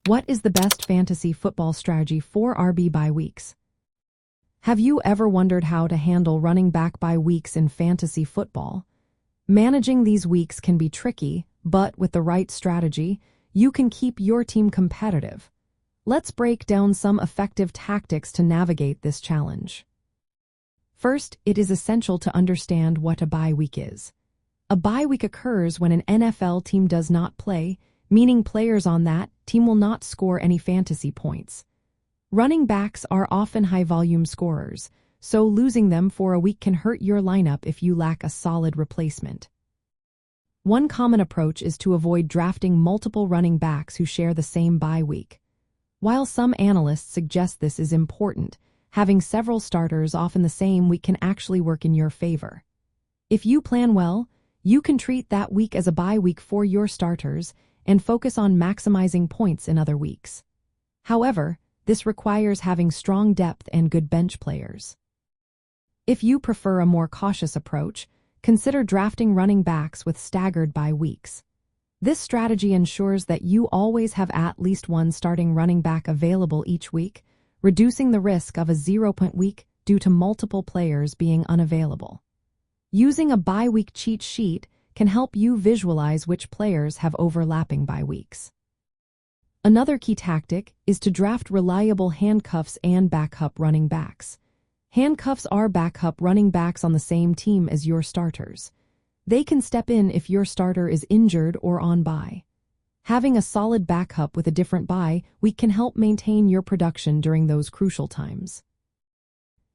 What is the best fantasy football strategy for RB bye weeks? Have you ever wondered how to handle running back bye weeks in fantasy football? Managing these weeks can be tricky, but with the right strategy, you can keep your team competitive. Let's break down some effective tactics to navigate this challenge. First, it is essential to understand what a bye week is. A bye week occurs when an NFL team does not play, meaning players on that team will not score any fantasy points. Running backs are often high-volume scorers, so losing them for a week can hurt your lineup if you lack a solid replacement. One common approach is to avoid drafting multiple running backs who share the same bye week. While some analysts suggest this is important, having several starters often the same week can actually work in your favor. If you plan well, you can treat that week as a bye week for your starters and focus on maximizing points in other weeks. However, this requires having strong depth and good bench players. If you prefer a more cautious approach, consider drafting running backs with staggered bye weeks. This strategy ensures that you always have at least one starting running back available each week, reducing the risk of a 0-point week due to multiple players being unavailable. Using a bye week cheat sheet can help you visualize which players have overlapping bye weeks. Another key tactic is to draft reliable handcuffs and backup running backs. Handcuffs are backup running backs on the same team as your starters. They can step in if your starter is injured or on bye. Having a solid backup with a different bye week can help maintain your production during those crucial times.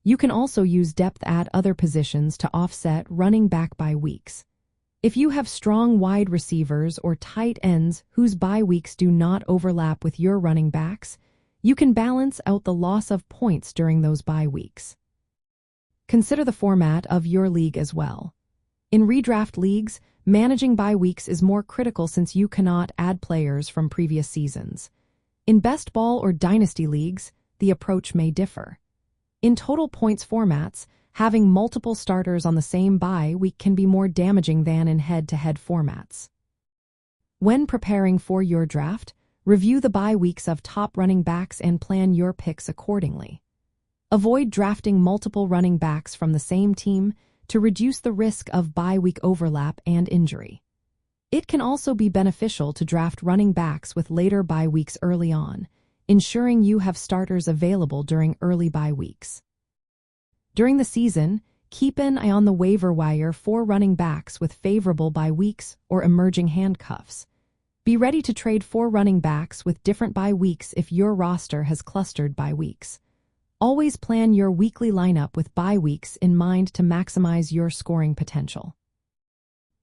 You can also use depth at other positions to offset running back bye weeks. If you have strong wide receivers or tight ends whose bye weeks do not overlap with your running backs, you can balance out the loss of points during those bye weeks. Consider the format of your league as well. In redraft leagues, managing bye weeks is more critical since you cannot add players from previous seasons. In best ball or dynasty leagues, the approach may differ. In total points formats, having multiple starters on the same bye week can be more damaging than in head-to-head formats. When preparing for your draft, review the bye weeks of top running backs and plan your picks accordingly. Avoid drafting multiple running backs from the same team to reduce the risk of bye week overlap and injury. It can also be beneficial to draft running backs with later bye weeks early on, ensuring you have starters available during early bye weeks. During the season, keep an eye on the waiver wire for running backs with favorable bye weeks or emerging handcuffs. Be ready to trade for running backs with different bye weeks if your roster has clustered bye weeks. Always plan your weekly lineup with bye weeks in mind to maximize your scoring potential.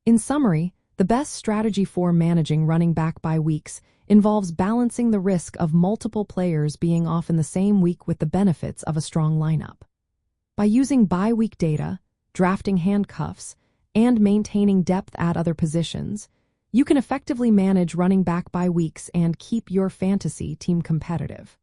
In summary, the best strategy for managing running back bye weeks involves balancing the risk of multiple players being off in the same week with the benefits of a strong lineup. By using bye week data, drafting handcuffs, and maintaining depth at other positions, you can effectively manage running back bye weeks and keep your fantasy team competitive.